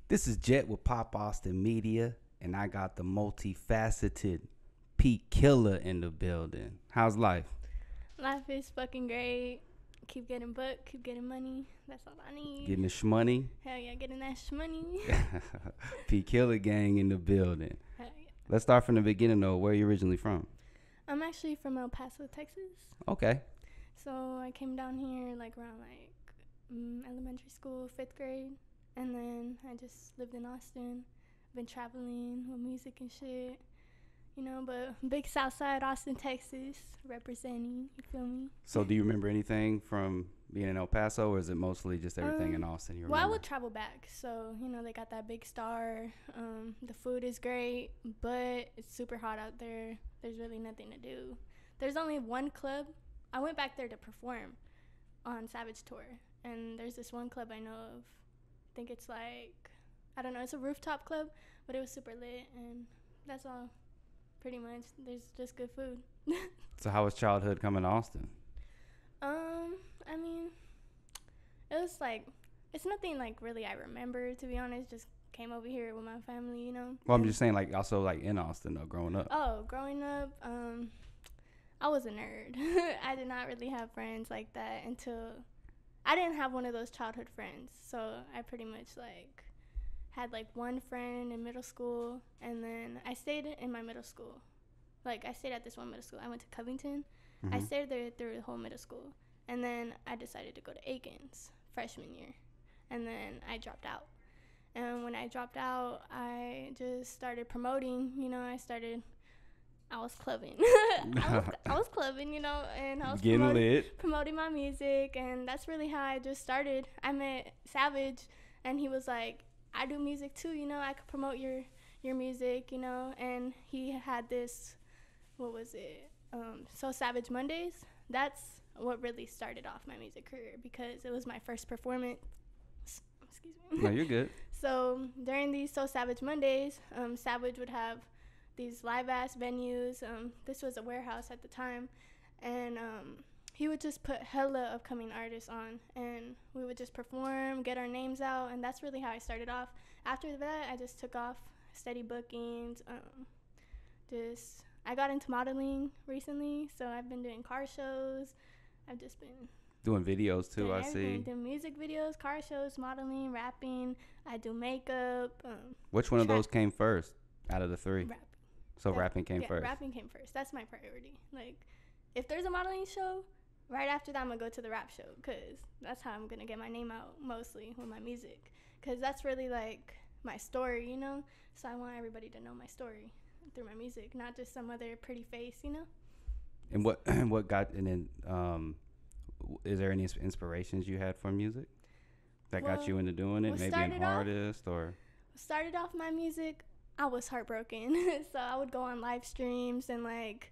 This is Jet with Pop Austin Media, and I got the multifaceted P Killa in the building. How's life? Life is fucking great. Keep getting booked, keep getting money. That's all I need. Getting the shmoney? Hell yeah, getting that shmoney. P Killa gang in the building. Hell yeah. Let's start from the beginning though. Where are you originally from? I'm actually from El Paso, Texas. Okay. So I came down here like around elementary school, 5th grade. And then I just lived in Austin. Been traveling with music and shit. You know, but big Southside Austin, Texas, representing. You feel me? So do you remember anything from being in El Paso, or is it mostly just everything in Austin you remember? Well, I would travel back. So, you know, they got that big star. The food is great, but it's super hot out there. There's really nothing to do. There's only one club. I went back there to perform on Savage Tour. And there's this one club I know of. I think it's like, I don't know, it's a rooftop club, but it was super lit. And that's all. Pretty much. There's just good food. So how was childhood coming to Austin? I mean, it was like, it's nothing like really I remember, to be honest. Just came over here with my family, you know. Well, I'm just saying, like, also like in Austin though, growing up. Oh, growing up, I was a nerd. I did not really have friends like that until I didn't have one of those childhood friends. So I pretty much like had like one friend in middle school, and then I stayed in my middle school. Like, I stayed at this one middle school. I went to Covington. Mm-hmm. I stayed there through the whole middle school. And then I decided to go to Aikens freshman year. And then I dropped out. And when I dropped out, I just started promoting. You know, I was clubbing. I was clubbing, you know, and I was promoting my music. And that's really how I just started. I met Savage, and he was like, I do music too, you know, I could promote your music, you know. And he had this, what was it, So Savage Mondays. That's what really started off my music career, because it was my first performance. Excuse me. No, you're good. So during these So Savage Mondays, Savage would have these live ass venues. This was a warehouse at the time, and he would just put hella upcoming artists on, and we would just perform, get our names out, and that's really how I started off. After that, I just took off, steady bookings. I got into modeling recently, so I've been doing car shows. I've just been doing videos too. I see. Doing music videos, car shows, modeling, rapping. I do makeup. Which one of those came first out of the three? Rapping. So rapping came first. Rapping came first. That's my priority. Like, if there's a modeling show, right after that, I'm going to go to the rap show, because that's how I'm going to get my name out mostly with my music, because that's really, like, my story, you know? So I want everybody to know my story through my music, not just some other pretty face, you know? And what got, and then, is there any inspirations you had from music that got you into doing it? Maybe an artist or? Started off my music, I was heartbroken. So I would go on live streams and, like,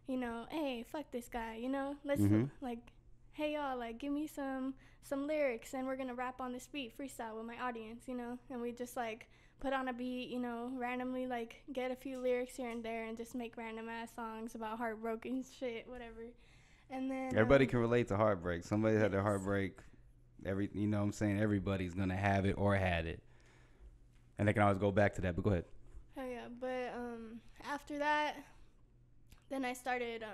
you know, hey, fuck this guy, you know, let's like, hey y'all, like, give me some lyrics, and we're gonna rap on this beat, freestyle with my audience, you know. And we just like put on a beat, you know, randomly, like, get a few lyrics here and there, and just make random ass songs about heartbroken shit, whatever. And then everybody can relate to heartbreak. Somebody had their heartbreak. You know what I'm saying? Everybody's gonna have it or had it, and they can always go back to that. But go ahead. Oh yeah, but after that, then I started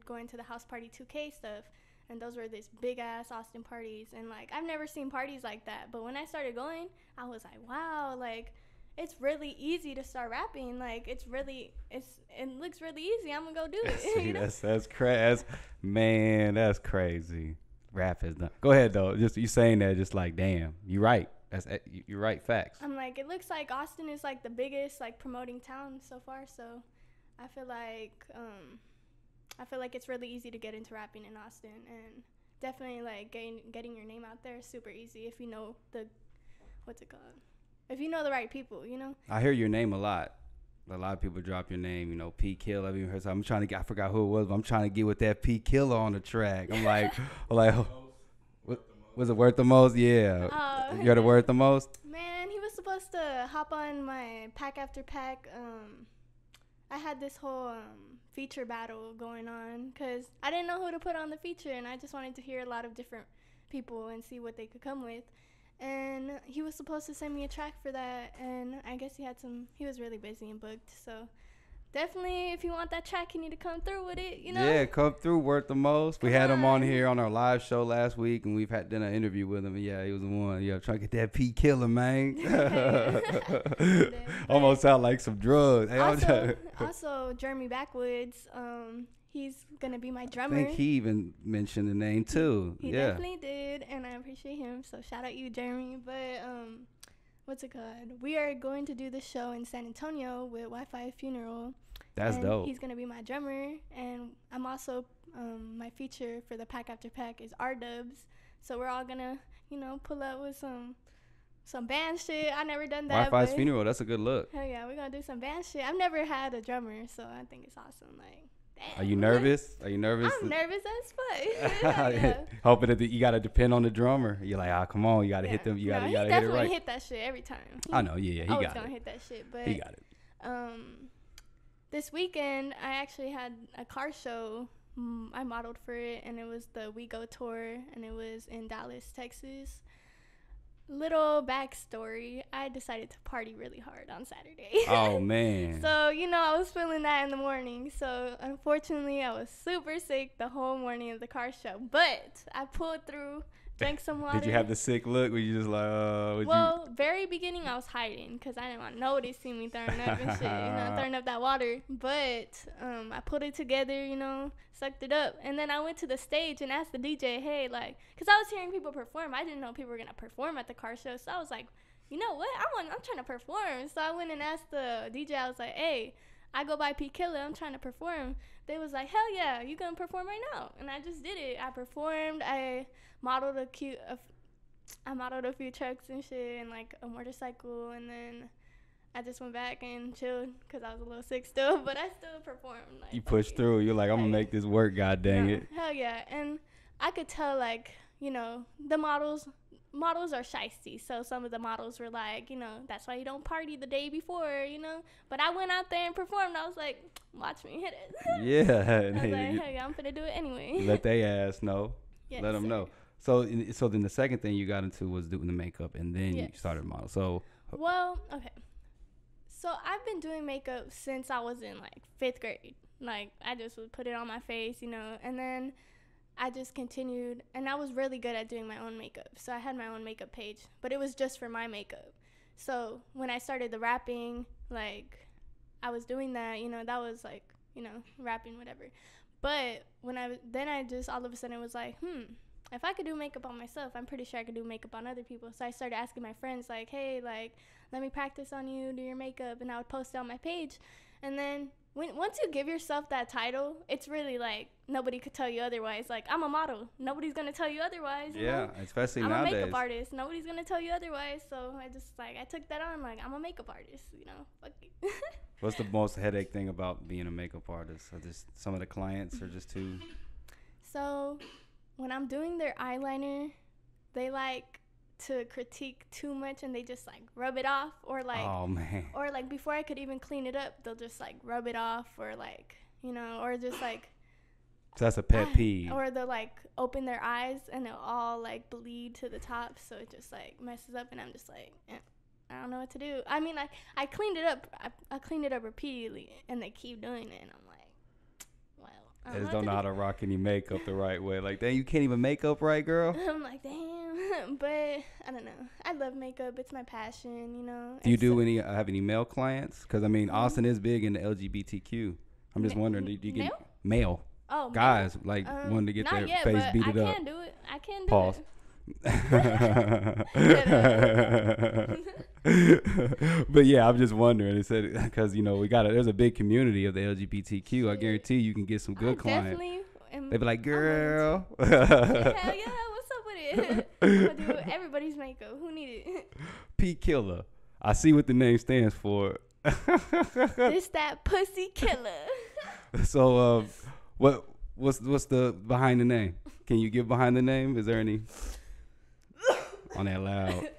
going to the House Party 2K stuff, and those were these big ass Austin parties, and like, I've never seen parties like that. But when I started going, I was like, wow, like, it's really easy to start rapping. Like, it looks really easy. I'm gonna go do it. See, you know? that's crazy. Man, that's crazy. Rap is done. Go ahead though. Just you saying that, just like, damn, you're right. You're right. Facts. I'm like, it looks like Austin is like the biggest like promoting town so far. So I feel like it's really easy to get into rapping in Austin, and definitely like getting your name out there is super easy if you know if you know the right people, you know. I hear your name a lot. A lot of people drop your name, you know, P Killa. I've even heard. I'm trying to get. I forgot who it was, but I'm trying to get with that P Killa on the track. I'm like, was it worth the most? Yeah. You're the worth the most. Man, he was supposed to hop on my pack after pack. I had this whole feature battle going on, because I didn't know who to put on the feature, and I just wanted to hear a lot of different people and see what they could come with. And he was supposed to send me a track for that, and I guess he was really busy and booked, so definitely if you want that track, you need to come through with it, you know? Yeah, come through, worth the most. We had him on here on our live show last week, and we've done an interview with him, and yeah, he was the one. Yeah, trying to get that P Killa, man. Almost sound like some drugs. Hey, also, Jeremy Backwoods, he's going to be my drummer. I think he even mentioned the name, too. He definitely did, and I appreciate him, so shout out you, Jeremy. But, what's it called? We are going to do the show in San Antonio with Wifisfuneral. That's dope. He's going to be my drummer, and I'm also, my feature for the Pack After Pack is R-Dubs, so we're all going to, you know, pull up with some band shit. I never done that. Wifisfuneral, that's a good look. Hell yeah, we're going to do some band shit. I've never had a drummer, so I think it's awesome. Like, damn. Are you nervous? I'm nervous as fuck. Yeah. Hoping that you got to depend on the drummer. You're like, come on, you got to hit them. You got to hit it right. He definitely hit that shit every time. I know, yeah, he got it. Always going to hit that shit, but he got it. This weekend, I actually had a car show. I modeled for it, and it was the We Go tour, and it was in Dallas, Texas. Little backstory, I decided to party really hard on Saturday. Oh, man. So, you know, I was feeling that in the morning. So, unfortunately, I was super sick the whole morning of the car show. But I pulled through, drank some water. Did you have the sick look? Were you just like, very beginning, I was hiding because I didn't want nobody to see me throwing up and shit, you know, throwing up that water. But I put it together, you know, sucked it up. And then I went to the stage and asked the DJ, hey, like, because I was hearing people perform. I didn't know people were going to perform at the car show. So I was like, you know what? I'm trying to perform. So I went and asked the DJ, I was like, hey, I go by P Killa. I'm trying to perform. They was like, hell yeah, you going to perform right now? And I just did it. I performed. I modeled a few trucks and shit and like a motorcycle, and then I just went back and chilled because I was a little sick still, but I still performed. Like, you pushed through. You're like, I'm gonna make this work. God dang it. Hell yeah. And I could tell, like, you know, the models are shysty. So some of the models were like, you know, that's why you don't party the day before, you know. But I went out there and performed. I was like, watch me hit it. Yeah. I was like, hell yeah, I'm finna do it anyway. Let they ass know. Yes, let them know. So then the second thing you got into was doing the makeup, and then you started model. So. Well, okay. So I've been doing makeup since I was in like 5th grade. Like, I just would put it on my face, you know, and then I just continued, and I was really good at doing my own makeup. So I had my own makeup page, but it was just for my makeup. So when I started the rapping, like, I was doing that, you know, that was like, you know, rapping, whatever. But when I just all of a sudden was like, if I could do makeup on myself, I'm pretty sure I could do makeup on other people. So I started asking my friends, like, hey, like, let me practice on you, do your makeup, and I would post it on my page. And then once you give yourself that title, it's really like nobody could tell you otherwise. Like, I'm a model. Nobody's going to tell you otherwise. You know? Especially I'm nowadays. I'm a makeup artist. Nobody's going to tell you otherwise. So I took that on. Like, I'm a makeup artist, you know. Fuck it. What's the most headache thing about being a makeup artist? Or just some of the clients are just too... So when I'm doing their eyeliner, they like to critique too much, and they just like rub it off, or like, oh man, or like before I could even clean it up, they'll just like rub it off, or like, you know, or just like, so that's a pet peeve. Or they'll like open their eyes and they'll all like bleed to the top, so it just like messes up, and I'm just like, I don't know what to do. I mean, I cleaned it up, I cleaned it up repeatedly, and they keep doing it, and I'm like, well, I just don't know how to rock any makeup the right way. Like, dang, you can't even make up right, girl. I'm like, damn. But I don't know. I love makeup. It's my passion, you know. Do you have any male clients? Because, I mean, Austin is big in the LGBTQ. I'm just wondering, do you get male? Oh, guys, like, wanting to get their face beat it up. I can't do it. I can't do Pause. it. But yeah, I'm just wondering. It said because, you know, there's a big community of the LGBTQ. I guarantee you can get some good clients. They be like, girl. Hell yeah, what's up with it? I'm gonna do everybody's makeup. Who need it? P Killa. I see what the name stands for. It's that pussy killer. So, what's the behind the name? Can you give behind the name? Is there any? On that loud.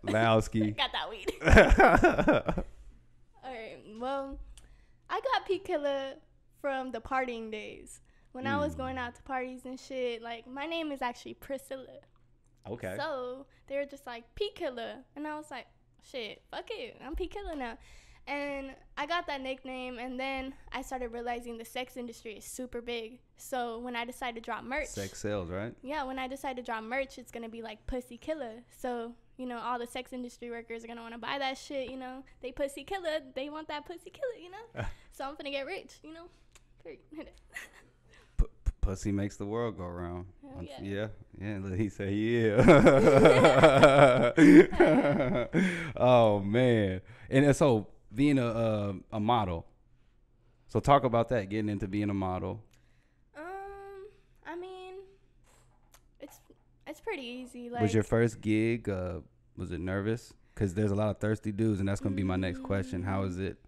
Loudski. Got that weed. All right. Well, I got P Killa from the partying days. When I was going out to parties and shit, like, my name is actually Priscilla. Okay. So they were just like, P Killa. And I was like, shit, fuck it. I'm P Killa now. And I got that nickname, and then I started realizing the sex industry is super big. So when I decided to drop merch. Sex sales, right? Yeah, when I decided to drop merch, it's going to be like Pussy Killa. So, you know, all the sex industry workers are going to want to buy that shit, you know. They Pussy Killa. They want that Pussy Killa, you know. So I'm finna get rich, you know. Pussy makes the world go round. Yeah. Yeah. He said, yeah. Oh man. And so being a model. So talk about that. Getting into being a model. I mean, it's pretty easy. Like, was your first gig? Was it nervous? Because there's a lot of thirsty dudes, and that's gonna be my next question. How is it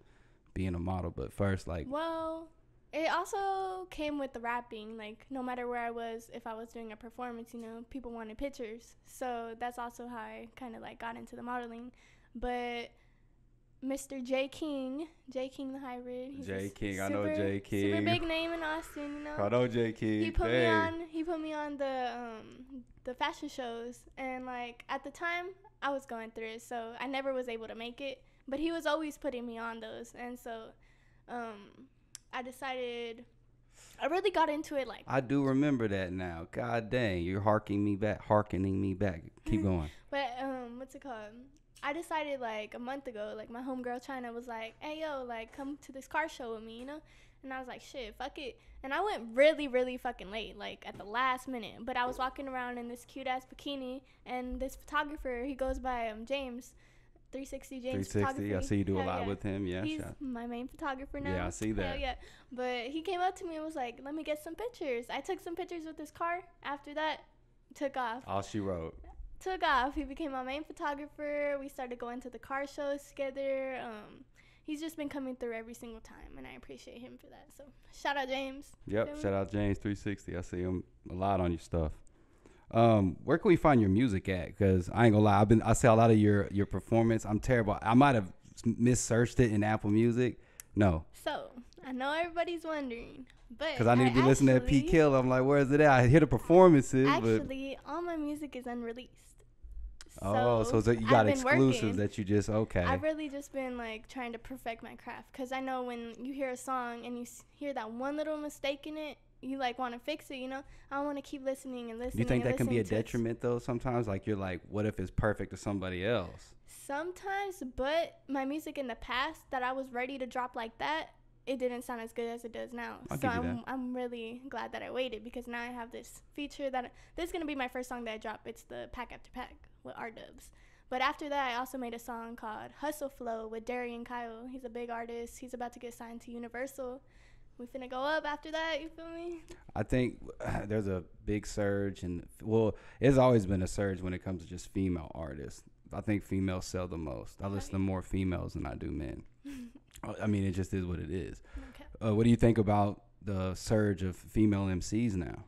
being a model? But first, like. Well. It also came with the rapping. Like, no matter where I was, if I was doing a performance, you know, people wanted pictures. So that's also how I kind of, like, got into the modeling. But Mr. J. King the hybrid. J. King, I know J. King. Super big name in Austin, you know. I know J. King. He put me on the fashion shows. And, like, at the time, I was going through it. So I never was able to make it. But he was always putting me on those. And so, I decided I really got into it. Like, I do remember that now. God dang, you're hearkening me back. Keep going. But what's it called? I decided like a month ago, like my homegirl China was like, hey yo, like come to this car show with me, you know? And I was like, shit, fuck it. And I went really, really fucking late, like at the last minute. But I was walking around in this cute ass bikini, and this photographer, he goes by James. 360 James 360. I see you do a lot with him. Yeah, he's my main photographer now. Yeah, I see that. Hell yeah. But he came up to me and was like, let me get some pictures. I took some pictures with his car. After that, took off. All she wrote. Took off. He became my main photographer. We started going to the car shows together. He's just been coming through every single time, and I appreciate him for that. So shout out James. Yep, shout out James 360. I see him a lot on your stuff. Where can we find your music at? Because I ain't gonna lie, I see a lot of your performance. I'm terrible. I might have missearched it in Apple Music. No. So I know everybody's wondering, but because I need to be listening to P Killa. I'm like, where is it at? I hear the performances. Actually, all my music is unreleased. So you got exclusives that you just I've really just been like trying to perfect my craft, because I know when you hear a song and you hear that one little mistake in it, you like want to fix it, you know. I want to keep listening and listening. Do you think that can be a detriment though? Sometimes, like you're like, what if it's perfect to somebody else? Sometimes, but my music in the past that I was ready to drop like that, it didn't sound as good as it does now. I'm really glad that I waited, because now I have this feature that this is gonna be my first song that I drop. It's the Pack After Pack with R-Dubs. But after that, I also made a song called Hustle Flow with Darian Kyle. He's a big artist. He's about to get signed to Universal. We finna go up after that, you feel me? I think there's a big surge, and it's always been a surge when it comes to just female artists. I think females sell the most. I listen to more females than I do men. I mean, it just is what it is. Okay. What do you think about the surge of female MCs now?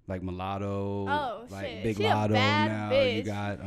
Like Mulatto, Big Lotto now. Bitch. You got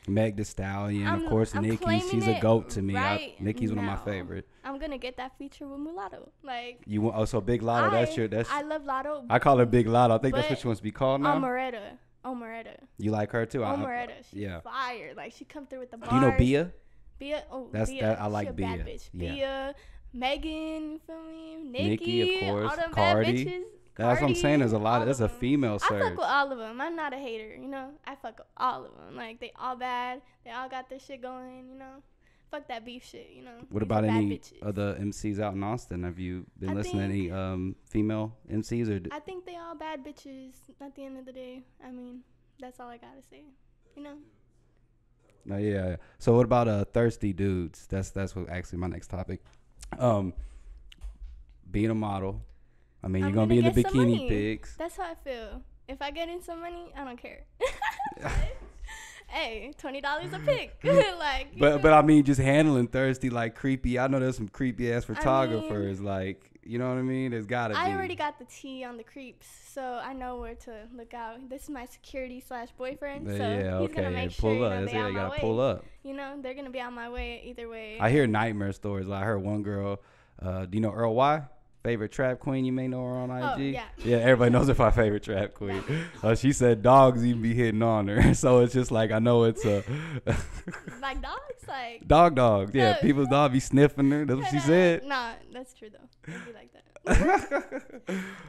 Meg Thee Stallion, of course. Nicki, she's a goat to me. Nicki's one of my favorite. I'm gonna get that feature with Mulatto. Like you want? Oh, so Big Lotto. That's. I love Lotto. I call her Big Lotto. I think that's what she wants to be called now. Omeretta. You like her too? Omeretta. She's fire. Like she come through with the bars. Do you know Bia? Bia. Oh, that's Bia. That. I like Bia. Bad bitch. Yeah. Bia, Megan. You feel me? Nicki, of course. All them Cardi. Bad bitches. That's what I'm saying. There's a lot. There's a female surge. I fuck with all of them. I'm not a hater, you know. I fuck with all of them. Like they all bad. They all got their shit going, you know. Fuck that beef shit, you know. What about any other MCs out in Austin? Have you been listening to any female MCs? Or I think they all bad bitches. At the end of the day, I mean, that's all I gotta say, you know. No, yeah. So what about thirsty dudes? That's what actually my next topic. Being a model. I mean, you're going to be in the bikini pics. That's how I feel. If I get in some money, I don't care. Hey, $20 a pic. Like, but I mean, just handling thirsty, like creepy. I know there's some creepy ass photographers. Like, you know what I mean? There's got to be. I already got the T on the creeps, so I know where to look out. This is my security/boyfriend, so he's going to make sure they on my way. Pull up. You know, they're going to be on my way either way. I hear nightmare stories. Like, I heard one girl, do you know Earl Y? favorite trap queen, you may know her on IG. Oh, yeah. Yeah, everybody knows her, my favorite trap queen. She said dogs even be hitting on her. So it's just like, I know it's a... Like dogs? Like... Dog. Yeah, No. people's dog be sniffing her. That's what she said. Nah, that's true, though. It'd be like that.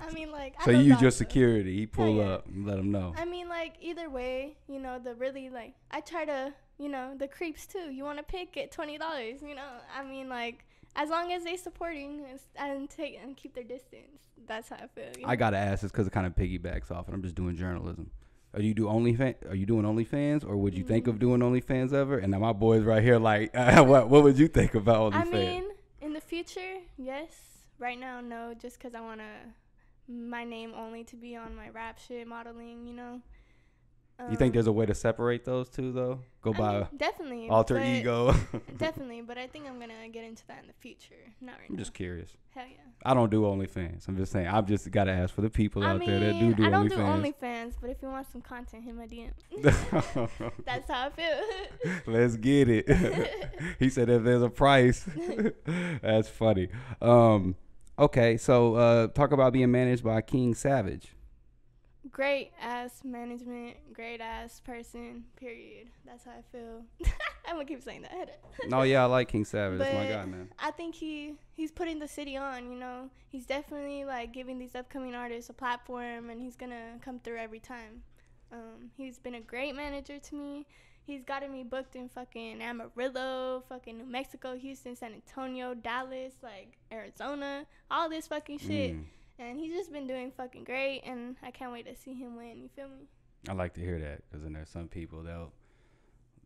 I mean, like... So I you love use your dogs, though. security. He pull Yeah. up and let him know. I mean, like, either way, you know, the really, like... I try to, you know, the creeps, too. You want to pick, get $20, you know? I mean, like... As long as they supporting and keep their distance, that's how I feel. You know? I gotta ask this because it kind of piggybacks off, and I'm just doing journalism. Are you doing OnlyFans, or would you think of doing OnlyFans ever? And now my boys right here, like, what would you think about OnlyFans? I mean, in the future, yes. Right now, no. Just because I want my name only to be on my rap shit, modeling, you know. You think there's a way to separate those two, though? Definitely. Alter ego. Definitely, but I think I'm going to get into that in the future. Not right now. I'm just curious. Hell yeah. I don't do OnlyFans. I'm just saying. I've just got to ask for the people out there that do OnlyFans. I don't do OnlyFans, but if you want some content, hit my DM. That's how I feel. Let's get it. He said if there's a price. That's funny. Okay, so talk about being managed by King Savage. Great ass management, great ass person, period. That's how I feel. I'm gonna keep saying that. No, yeah, I like King Savage. But that's my guy, man. I think he's putting the city on, you know. He's definitely like giving these upcoming artists a platform, and he's gonna come through every time. He's been a great manager to me. He's gotten me booked in fucking Amarillo, fucking New Mexico, Houston, San Antonio, Dallas, like Arizona, all this fucking shit. And he's just been doing fucking great, and I can't wait to see him win. You feel me? I like to hear that, because then there's some people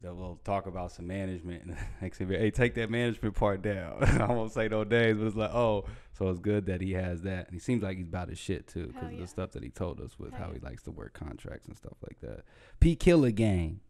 they'll talk about some management and they say, hey, take that management part down. I won't say no names, but it's like, oh, so it's good that he has that. And he seems like he's about his shit too, because of the stuff that he told us with how he likes to work contracts and stuff like that. P Killa gang.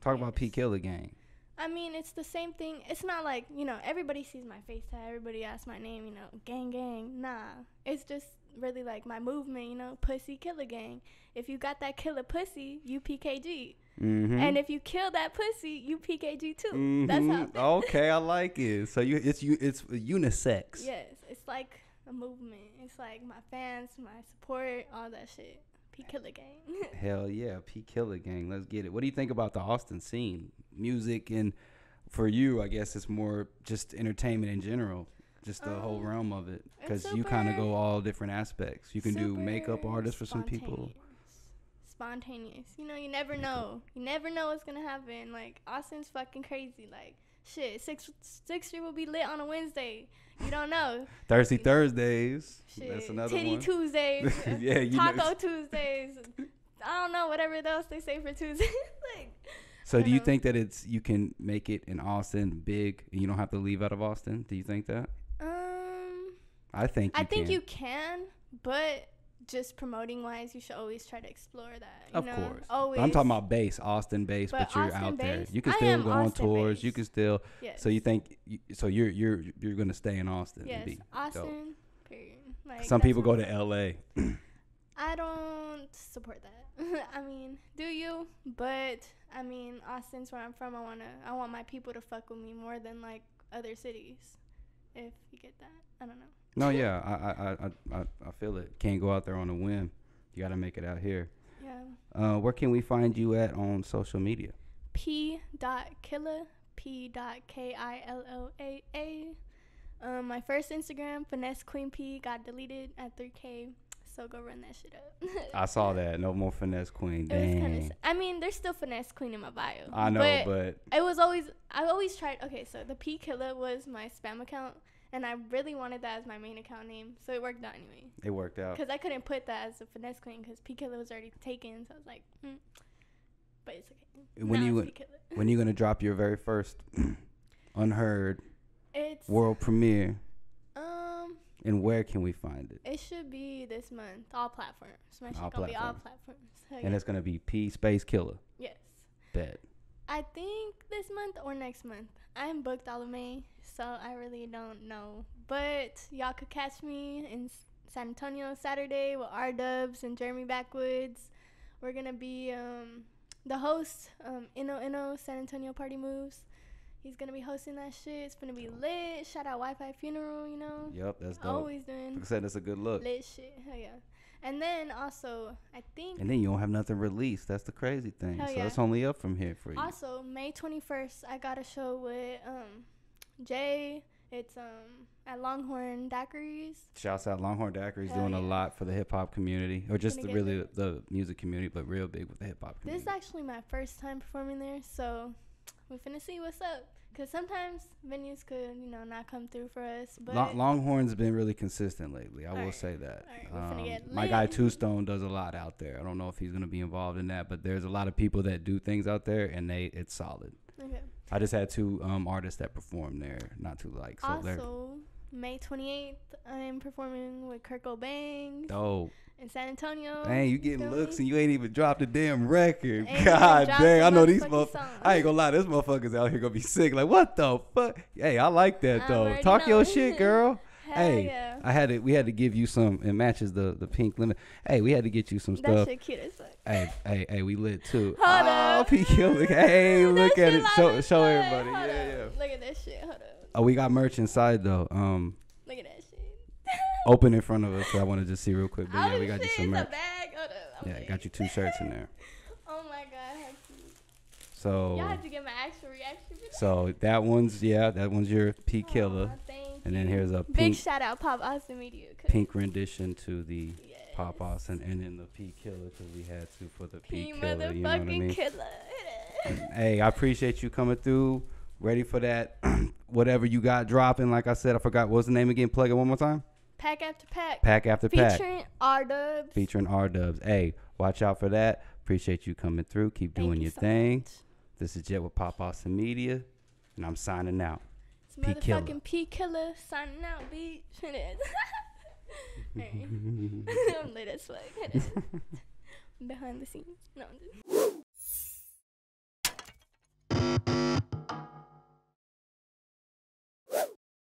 Talk about P Killa gang. I mean, it's the same thing. It's not like, you know, everybody sees my face tag. Everybody asks my name, you know, gang. Nah. It's just really like my movement, you know, pussy killer gang. If you got that killer pussy, you PKG. Mm-hmm. And if you kill that pussy, you PKG too. Mm-hmm. That's how. Okay, I like it. So it's unisex. Yes, it's like a movement. It's like my fans, my support, all that shit. P Killa gang. Hell yeah, P Killa gang. Let's get it. What do you think about the Austin scene? Music, and for you, I guess it's more just entertainment in general. Just the whole realm of it. Because you kind of go all different aspects. You can do makeup artists for some people. Spontaneous. You know, you never know. You never know what's going to happen. Like, Austin's fucking crazy. Like, shit, 6th Street will be lit on a Wednesday. You don't know. Thirsty Thursdays. Shit. That's another Titty one. Tuesdays. Yeah, Taco Tuesdays. I don't know, whatever else they say for Tuesday. Like, so do you think that you can make it in Austin big and you don't have to leave out of Austin? Do you think that? I think you can, but just promoting wise, you should always try to explore that. Of course. Always. I'm talking about Austin base, but you're out there. You can still go on tours. Based. You can still. Yes. So you think you're gonna stay in Austin? Yes, Austin. Period. Like, some people go to LA. I don't support that. I mean, do you? But I mean, Austin's where I'm from. I want my people to fuck with me more than like other cities. If you get that, I don't know. No, yeah, I feel it. Can't go out there on a whim. You got to make it out here. Yeah. Where can we find you at on social media? P.Killa, P.Killa. My first Instagram, Finesse Queen P, got deleted at 3K. So go run that shit up. I saw that. No more Finesse Queen. Dang. I mean, there's still Finesse Queen in my bio. I know, but I always tried. Okay, so the P Killa was my spam account, and I really wanted that as my main account name, so it worked out anyway. It worked out. Because I couldn't put that as a Finesse Queen because P Killa was already taken, so I was like, but it's okay. When you gonna drop your very first unheard world premiere? And where can we find it? It should be this month. All platforms. My shit gonna be all platforms. And it's gonna be P Space Killa. Yes. Bet. I think this month or next month. I'm booked all of May, so I really don't know. But y'all could catch me in San Antonio Saturday with R-Dubs and Jeremy Backwoods. We're gonna be the host, Inno San Antonio Party Moves. He's gonna be hosting that shit. It's gonna be lit. Shout out Wifisfuneral, you know. Yep, that's dope. Always doing. Like I said, that's a good look. Lit shit. Hell yeah. And then also, I think. And then you don't have nothing released. That's the crazy thing. Hell So yeah. it's only up from here for you. Also, May 21st, I got a show with Jay. It's at Longhorn Daiquiris. Shouts out Longhorn Daiquiris Hell doing a yeah. lot for the hip hop community, or just Gonna really get the music community, but real big with the hip hop This community. is actually my first time performing there, so we finna see what's up. Cause sometimes venues could, not come through for us. But Longhorn's been really consistent lately. I will Alright. say that. Alright, we finna get My lit. guy Two Stone does a lot out there. I don't know if he's gonna be involved in that, but there's a lot of people that do things out there, and it's solid. Okay. I just had 2 artists that performed there, not too like. So they're Also, May 28th, I'm performing with Kurt Cobain dope. in San Antonio. Dang, you getting Feel looks me? and you ain't even dropped a damn record. Ain't even God dropped dang, a I know these motherfucking motherfuckers. song. I ain't gonna lie, this motherfuckers out here gonna be sick. Like, what the fuck? Hey, I like that I though. already Talk know. your shit, girl. Hell Hey, yeah. we had to give you some. It matches the pink limit. Hey, we had to get you some That stuff. shit cute as fuck. Hey, we lit too. Hold Oh, up. P Killa. Hey, That look at shit it. live Show as show fuck. everybody. Hold Yeah. up. Look at that shit. Hold up. Oh, we got merch inside though. Look at that shit. Open in front of us. So I want to just see real quick. But yeah, Oh, we got you shit, some it's a merch. bag. Hold up. I'm Yeah, like- got you 2 shirts in there. Oh my god, how cute. So. Y'all have to get my actual reaction. So that one's your P Killa, Aw, thank and then you. here's a Big pink shout out Pop Austin Media. rendition to the Yes. Pop Austin, and then the P Killa because we had to for the P P Killa. motherfucking You know what I mean? killer. Hey, I appreciate you coming through. Ready for that? Whatever you got dropping. Like I said, I forgot what's the name again. Plug it one more time. Pack after pack. Pack after pack. Featuring R-Dubs. Featuring R-Dubs. Hey, watch out for that. Appreciate you coming through. Keep Thank doing you your so thing. much. This is Jet with Pop Austin Media, and I'm signing out. It's P Killa. motherfucking P Killa signing out, bitch. Hey. I'm lit as fuck. Behind the scenes. No, I'm just